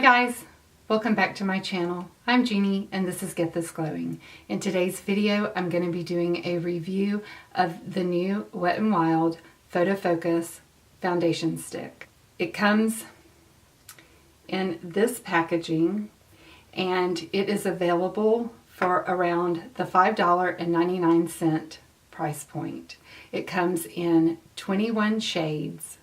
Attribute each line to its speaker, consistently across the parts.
Speaker 1: Hi guys, welcome back to my channel. I'm Jeannie and this is Get This Glowing. In today's video I'm going to be doing a review of the new Wet n Wild Photo Focus foundation stick. It comes in this packaging and it is available for around the $5.99 price point. It comes in 21 shades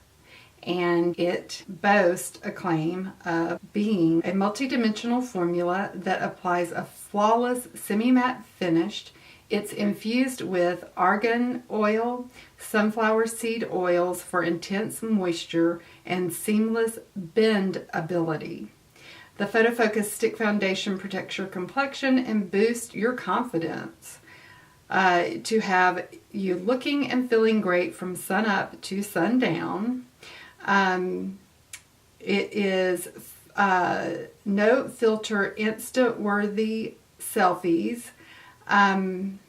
Speaker 1: and it boasts a claim of being a multi-dimensional formula that applies a flawless semi-matte finish. It's infused with argan oil, sunflower seed oils for intense moisture and seamless bend ability. The Photo Focus Stick Foundation protects your complexion and boosts your confidence to have you looking and feeling great from sun up to sundown. It is no filter, instant worthy selfies, and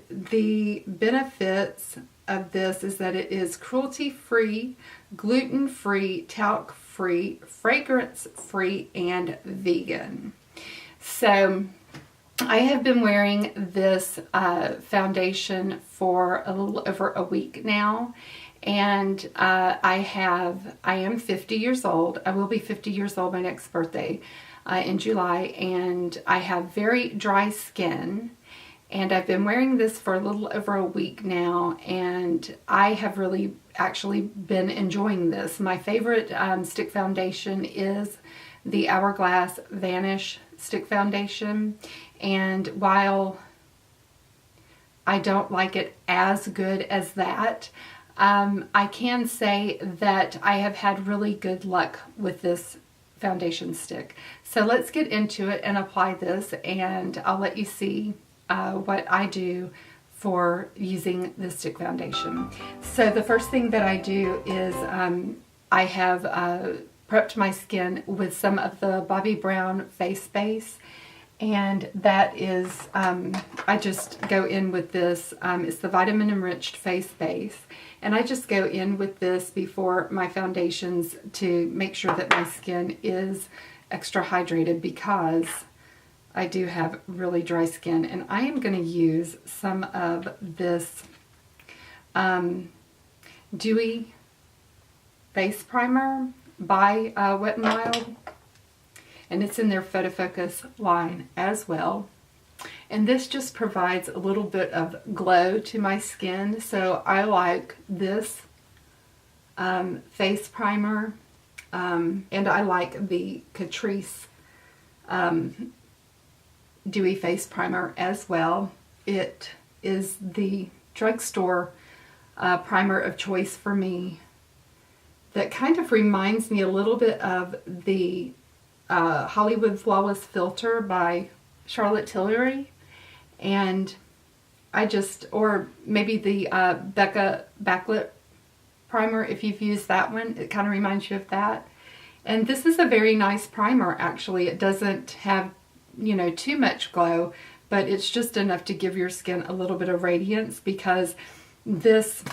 Speaker 1: the benefits of this is that it is cruelty free, gluten free, talc free, fragrance free, and vegan. So I have been wearing this foundation for a little over a week now. And I am 50 years old. I will be 50 years old my next birthday in July, and I have very dry skin, and I've been wearing this for a little over a week now, and I have really actually been enjoying this. My favorite stick foundation is the Hourglass Vanish stick foundation, and while I don't like it as good as that, I can say that I have had really good luck with this foundation stick. So let's get into it and apply this, and I'll let you see what I do for using this stick foundation. So the first thing that I do is I have prepped my skin with some of the Bobbi Brown face base, and that is, I just go in with this, it's the vitamin enriched face base, and I just go in with this before my foundations to make sure that my skin is extra hydrated, because I do have really dry skin. And I am going to use some of this Dewy Face Primer by Wet n Wild. And it's in their Photo Focus line as well. And this just provides a little bit of glow to my skin. So I like this face primer. And I like the Catrice Dewy Face Primer as well. It is the drugstore primer of choice for me. That kind of reminds me a little bit of the Hollywood Flawless Filter by Charlotte Tilbury, and I just, or maybe the Becca Backlit Primer, if you've used that one, it kind of reminds you of that. And this is a very nice primer actually. It doesn't have, you know, too much glow, but it's just enough to give your skin a little bit of radiance, because this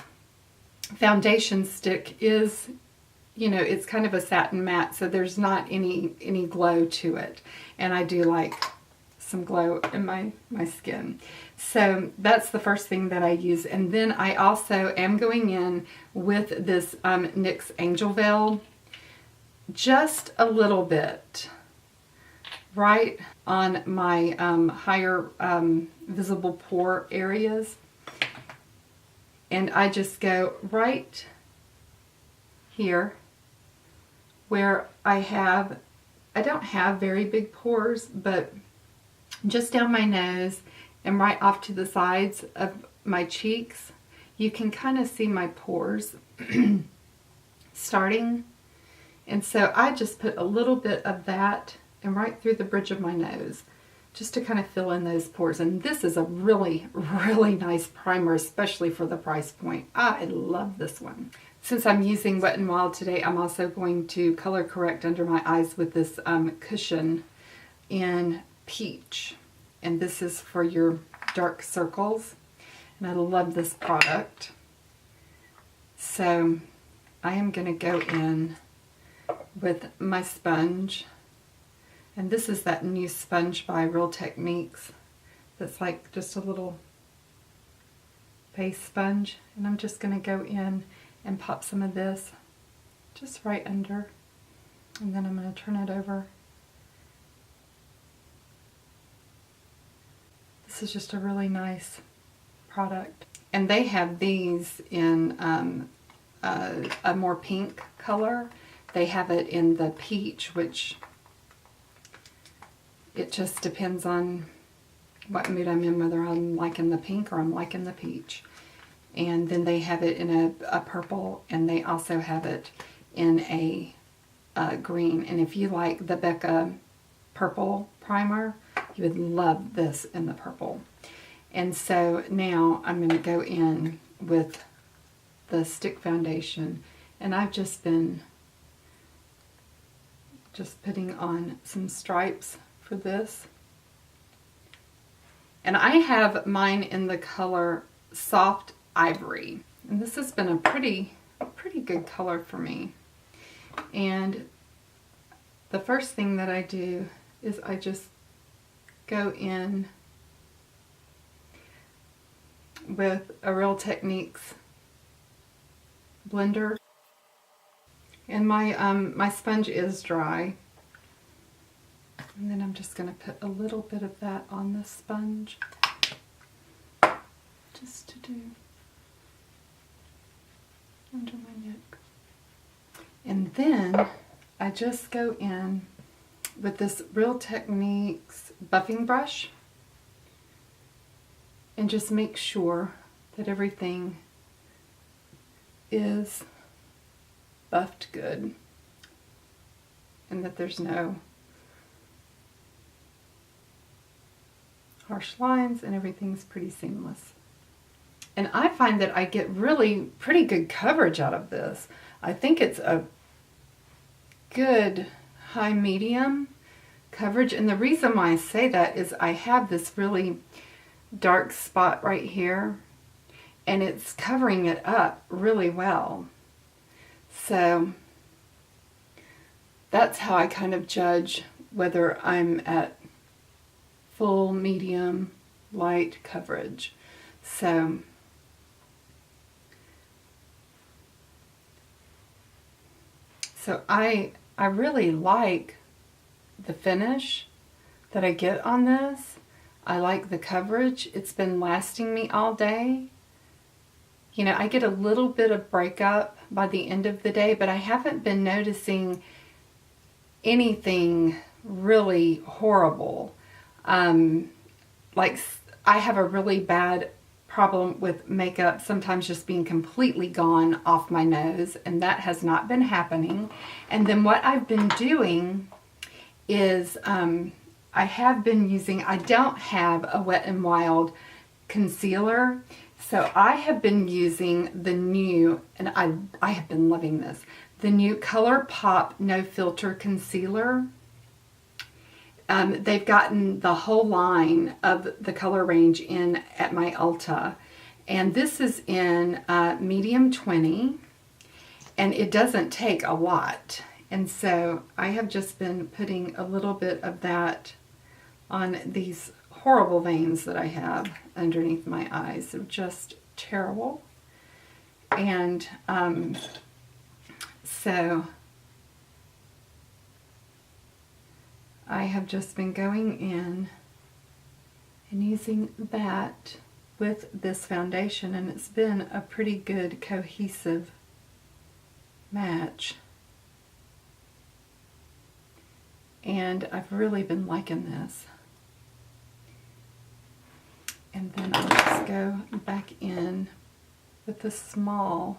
Speaker 1: foundation stick is, you know, it's kind of a satin matte, so there's not any glow to it, and I do like some glow in my skin. So that's the first thing that I use. And then I also am going in with this NYX Angel Veil, just a little bit right on my higher visible pore areas, and I just go right here where I don't have very big pores, but just down my nose and right off to the sides of my cheeks, you can kind of see my pores starting. And so I just put a little bit of that and right through the bridge of my nose, just to kind of fill in those pores. And this is a really, really nice primer, especially for the price point. I love this one. Since I'm using Wet n Wild today, I'm also going to color correct under my eyes with this cushion in Peach. And this is for your dark circles. And I love this product. So I am going to go in with my sponge. And this is that new sponge by Real Techniques that's like just a little face sponge. And I'm just going to go in and pop some of this just right under. And then I'm going to turn it over. This is just a really nice product. And they have these in a more pink color. They have it in the peach, which it just depends on what mood I'm in, whether I'm liking the pink or I'm liking the peach. And then they have it in a purple, and they also have it in a green. And if you like the Becca purple primer, you would love this in the purple. And so now I'm going to go in with the stick foundation, and I've just been putting on some stripes for this. And I have mine in the color Soft Ivory, and this has been a pretty good color for me. And the first thing that I do is I just go in with a Real Techniques blender, and my sponge is dry, and then I'm just going to put a little bit of that on the sponge just to do under my neck. And then I just go in with this Real Techniques buffing brush and just make sure that everything is buffed good and that there's no harsh lines and everything's pretty seamless. And I find that I get really pretty good coverage out of this. I think it's a good high medium coverage, and the reason why I say that is I have this really dark spot right here, and it's covering it up really well. So that's how I kind of judge whether I'm at full, medium, light coverage. So I really like the finish that I get on this. I like the coverage. It's been lasting me all day. You know, I get a little bit of breakup by the end of the day, but I haven't been noticing anything really horrible. Like, I have a really bad problem with makeup sometimes just being completely gone off my nose, and that has not been happening. And then what I've been doing is I have been using, I don't have a Wet n Wild concealer, so I have been using the new, and I have been loving this, the new ColourPop No Filter Concealer. They've gotten the whole line of the color range in at my Ulta, and this is in medium 20, and it doesn't take a lot. And so I have just been putting a little bit of that on these horrible veins that I have underneath my eyes. They're just terrible. And so I have just been going in and using that with this foundation, and it's been a pretty good cohesive match. And I've really been liking this. And then I'll just go back in with the small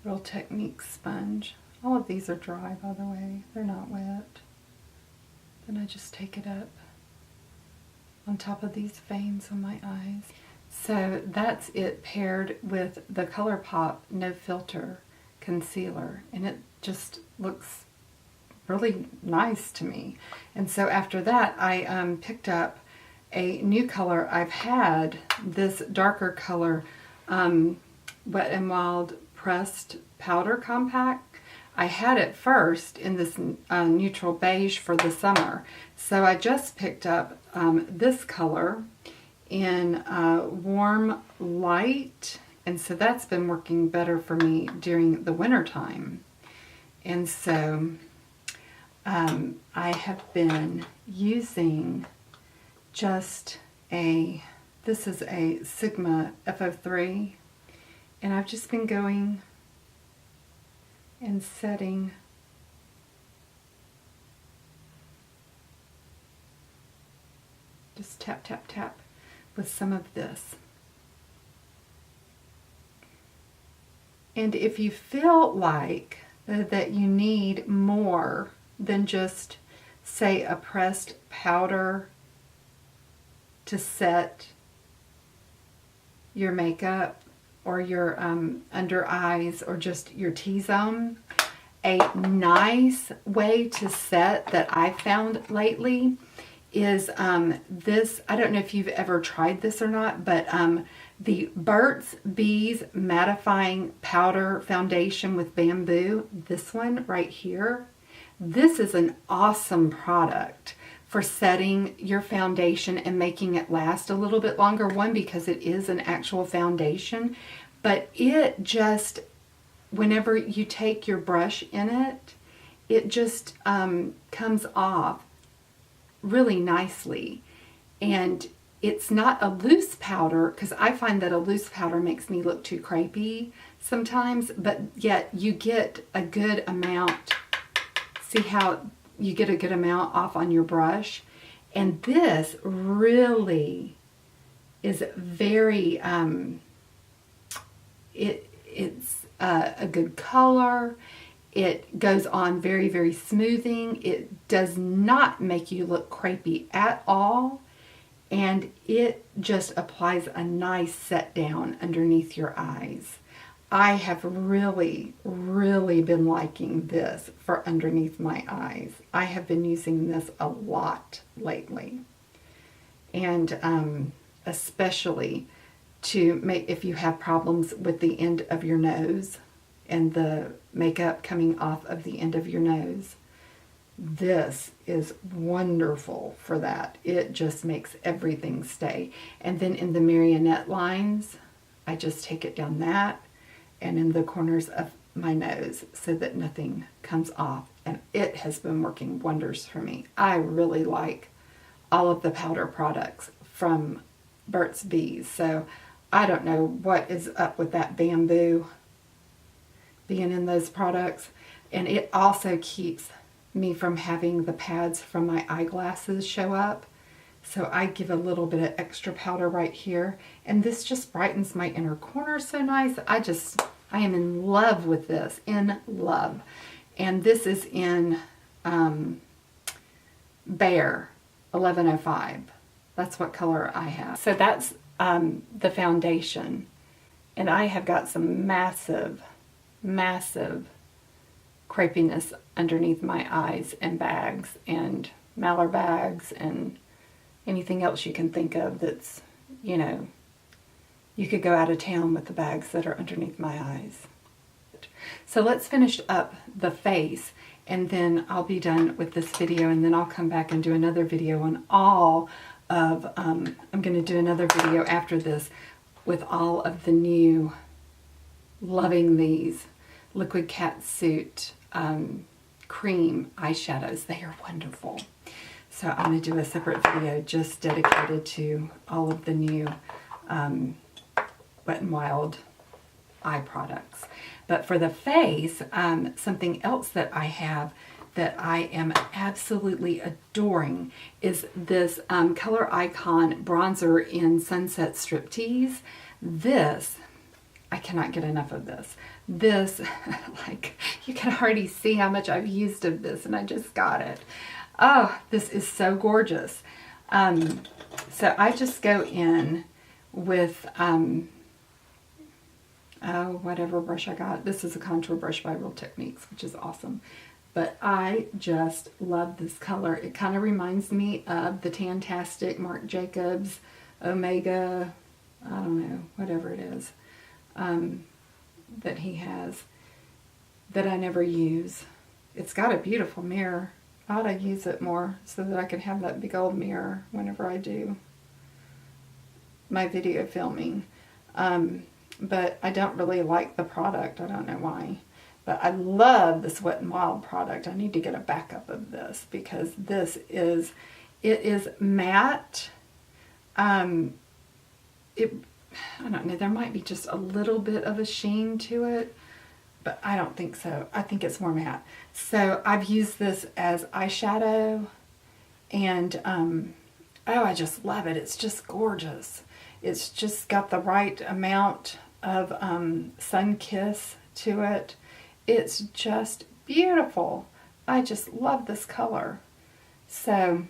Speaker 1: Real Techniques sponge. All of these are dry, by the way. They're not wet. Then I just take it up on top of these veins on my eyes. So that's it paired with the ColourPop No Filter Concealer. And it just looks really nice to me. And so after that, I picked up a new color. I've had this darker color, Wet n Wild Pressed Powder Compact. I had it first in this neutral beige for the summer. So I just picked up this color in warm light, and so that's been working better for me during the winter time. And so I have been using just this is a Sigma F03, and I've just been going and setting just tap, tap, tap with some of this. And if you feel like that you need more than just, say, a pressed powder to set your makeup or your under eyes or just your T-zone, a nice way to set that I've found lately is this. I don't know if you've ever tried this or not, but the Burt's Bees Mattifying Powder Foundation with Bamboo, this one right here, this is an awesome product for setting your foundation and making it last a little bit longer. One, because it is an actual foundation, but it just, whenever you take your brush in it, it just comes off really nicely. And it's not a loose powder, because I find that a loose powder makes me look too crepey sometimes, but yet you get a good amount. See how you get a good amount off on your brush? And this really is very, it's a good color. It goes on very, very smoothing. It does not make you look crepey at all. And it just applies a nice set down underneath your eyes. I have really, really been liking this for underneath my eyes. I have been using this a lot lately. And especially to make, if you have problems with the end of your nose and the makeup coming off of the end of your nose, this is wonderful for that. It just makes everything stay. And then in the marionette lines, I just take it down that and in the corners of my nose so that nothing comes off. And it has been working wonders for me. I really like all of the powder products from Burt's Bees. So I don't know what is up with that bamboo being in those products. And it also keeps me from having the pads from my eyeglasses show up. So I give a little bit of extra powder right here. And this just brightens my inner corner so nice. I am in love with this. In love. And this is in Bare 1105. That's what color I have. So that's the foundation. And I have got some massive, massive crepiness underneath my eyes and bags and Maller bags and anything else you can think of that's, you know, you could go out of town with the bags that are underneath my eyes. So let's finish up the face, and then I'll be done with this video, and then I'll come back and do another video on all of, I'm going to do another video after this with all of the new, loving these Liquid Catsuit cream eyeshadows. They are wonderful. So I'm going to do a separate video just dedicated to all of the new Wet n Wild eye products. But for the face, something else that I have that I am absolutely adoring is this Color Icon bronzer in Sunset Striptease. This, I cannot get enough of this. This, like, you can already see how much I've used of this, and I just got it. Oh, this is so gorgeous. So I just go in with, whatever brush I got. This is a contour brush by Real Techniques, which is awesome. But I just love this color. It kind of reminds me of the Tantastic Marc Jacobs Omega, I don't know, whatever it is, that he has. that I never use. It's got a beautiful mirror. I ought to use it more so that I can have that big old mirror whenever I do my video filming. But I don't really like the product. I don't know why. But I love this Wet n Wild product. I need to get a backup of this because it is matte. I don't know, there might be just a little bit of a sheen to it, but I don't think so. I think it's more matte. So I've used this as eyeshadow, and oh, I just love it. It's just gorgeous. It's just got the right amount of sun kiss to it. It's just beautiful. I just love this color. So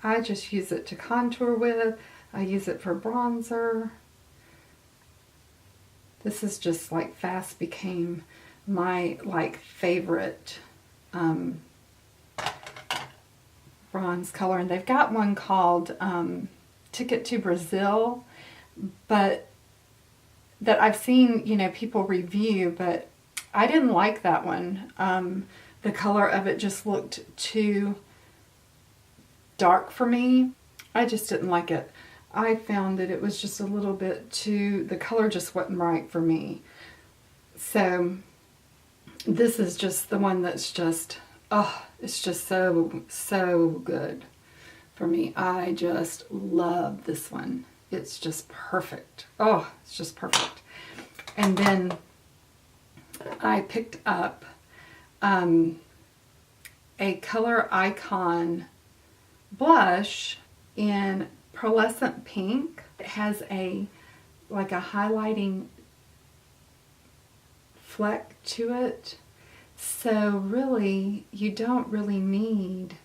Speaker 1: I just use it to contour with. I use it for bronzer. This is just like fast became my like favorite bronze color. And they've got one called Ticket to Brazil, but that I've seen, you know, people review, but I didn't like that one. The color of it just looked too dark for me. I just didn't like it. I found that it was just a little bit too, the color just wasn't right for me. So this is just the one that's just, oh, it's just so good for me. I just love this one. It's just perfect. Oh, it's just perfect. And then I picked up a Color Icon blush in pearlescent pink. It has like a highlighting fleck to it. So really, you don't really need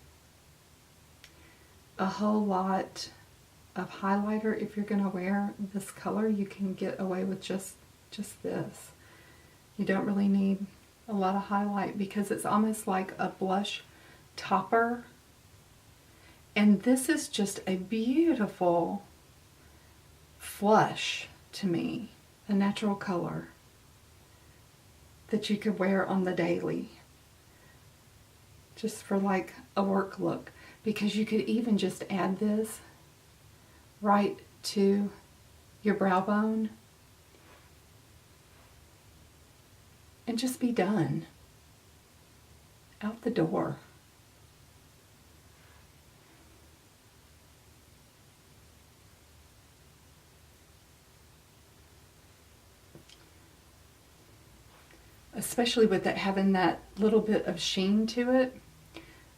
Speaker 1: a whole lot of highlighter if you're going to wear this color. You can get away with just this. You don't really need a lot of highlight because it's almost like a blush topper. And this is just a beautiful flush to me, a natural color that you could wear on the daily, just for like a work look. Because you could even just add this right to your brow bone and just be done. Out the door. Especially with it having that little bit of sheen to it.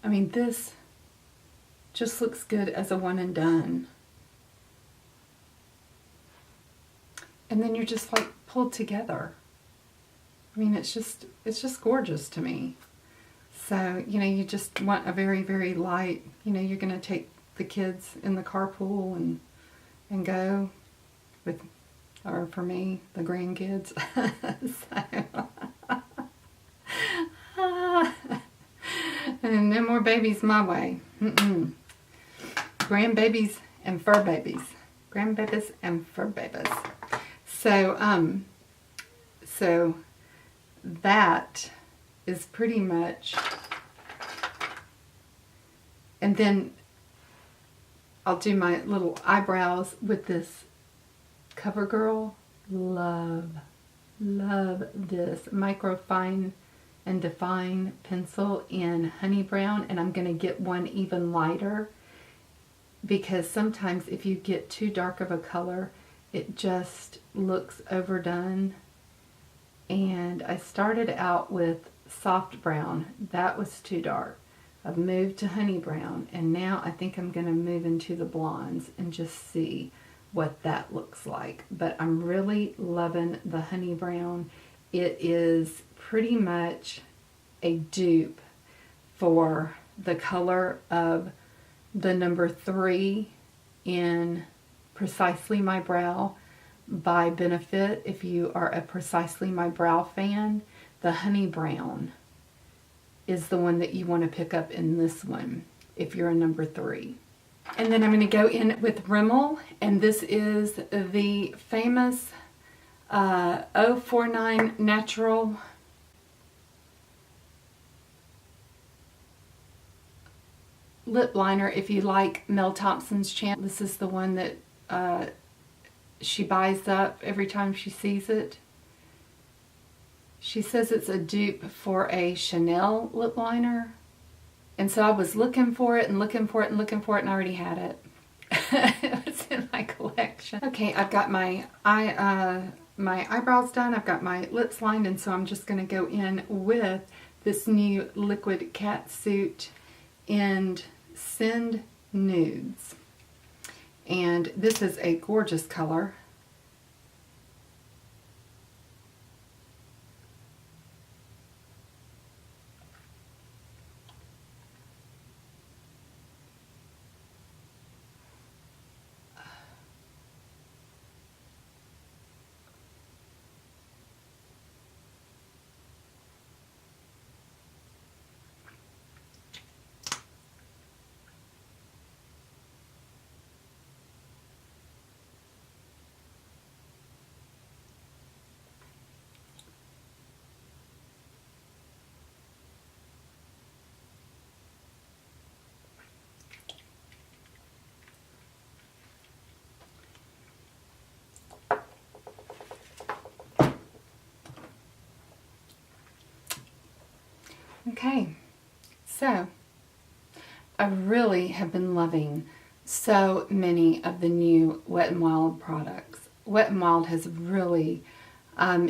Speaker 1: I mean, this just looks good as a one and done. And then you're just like pulled together. I mean, it's just gorgeous to me. So, you know, you just want a very, very light, you know, you're going to take the kids in the carpool and go with, or for me, the grandkids. And no more babies my way. Grandbabies and fur babies. Grandbabies and fur babies. So, so that is pretty much, and then I'll do my little eyebrows with this CoverGirl. Love this Micro Fine and Define pencil in honey brown, and I'm going to get one even lighter because sometimes if you get too dark of a color, it just looks overdone. And I started out with soft brown. That was too dark. I've moved to honey brown, and now I think I'm going to move into the blondes and just see what that looks like. But I'm really loving the honey brown. It is pretty much a dupe for the color of the number 3 in Precisely My Brow by Benefit. If you are a Precisely My Brow fan, the honey brown is the one that you want to pick up in this one if you're a number 3. And then I'm going to go in with Rimmel, and this is the famous 049 Natural lip liner if you like Mel Thompson's channel. This is the one that she buys up every time she sees it. She says it's a dupe for a Chanel lip liner. And so I was looking for it and looking for it and looking for it, and I already had it. It was in my collection. Okay, I've got my eyebrows done. I've got my lips lined, and so I'm just going to go in with this new Liquid Catsuit in Send Nudes. And this is a gorgeous color. Okay, so I really have been loving so many of the new Wet n Wild products. Wet n Wild has really,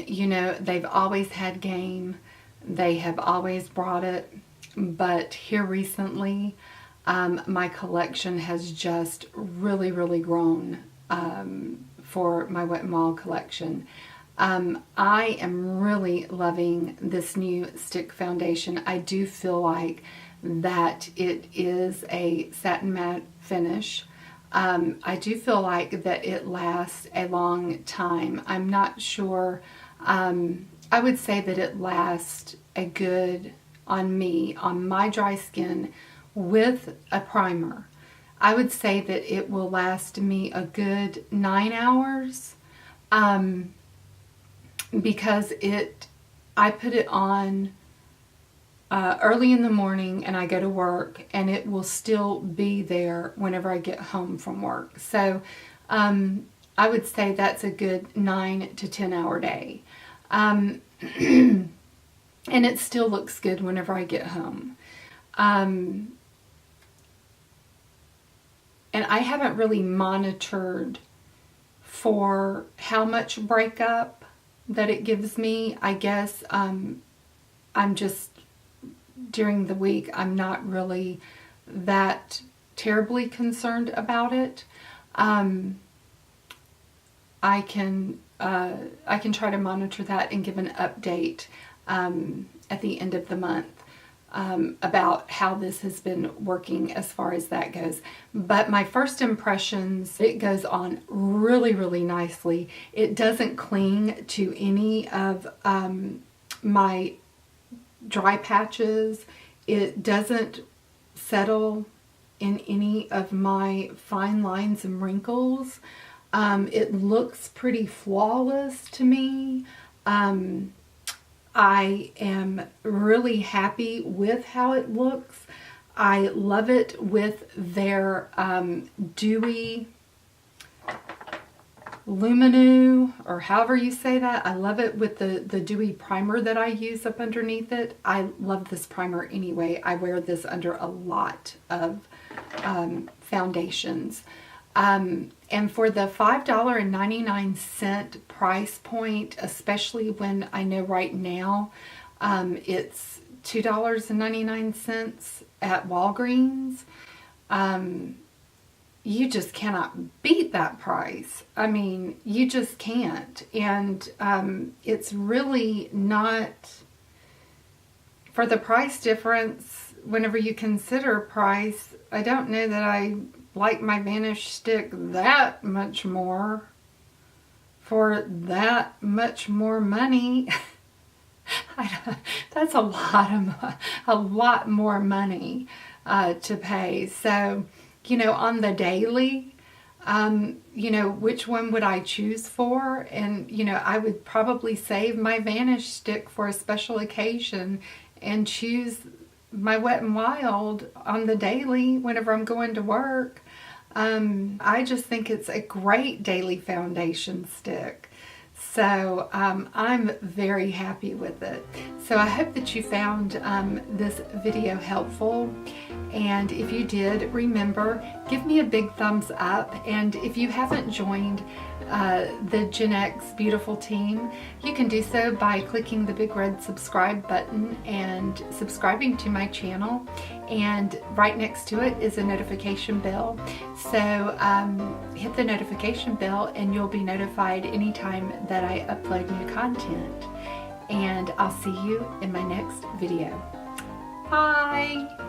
Speaker 1: you know, they've always had game. They have always brought it. But here recently, my collection has just really, really grown for my Wet n Wild collection. I am really loving this new stick foundation. I do feel like that it is a satin matte finish. I do feel like that it lasts a long time. I'm not sure. I would say that it lasts a good, on me, on my dry skin with a primer. I would say that it will last me a good 9 hours. Because I put it on early in the morning and I go to work, and it will still be there whenever I get home from work. So I would say that's a good 9 to 10 hour day. And it still looks good whenever I get home. And I haven't really monitored for how much breakup that it gives me. I guess I'm just, during the week, I'm not really that terribly concerned about it. I can try to monitor that and give an update at the end of the month about how this has been working as far as that goes. But my first impressions, it goes on really, really nicely. It doesn't cling to any of my dry patches. It doesn't settle in any of my fine lines and wrinkles. It looks pretty flawless to me. I am really happy with how it looks. I love it with their dewy Luminu, or however you say that. I love it with the dewy primer that I use up underneath it. I love this primer anyway. I wear this under a lot of foundations. And for the $5.99 price point, especially when I know right now it's $2.99 at Walgreens, you just cannot beat that price. I mean, you just can't. And it's really not, for the price difference, whenever you consider price, I don't know that I like my Vanish stick that much more for that much more money. That's a lot more money to pay. So, you know, on the daily, you know, which one would I choose for? And, you know, I would probably save my Vanish stick for a special occasion and choose my Wet n Wild on the daily whenever I'm going to work. I just think it's a great daily foundation stick. So I'm very happy with it. So I hope that you found this video helpful. And if you did, remember, give me a big thumbs up. And if you haven't joined the Gen X Beautiful team, you can do so by clicking the big red subscribe button and subscribing to my channel. And right next to it is a notification bell. So hit the notification bell and you'll be notified anytime that I upload new content. And I'll see you in my next video. Bye!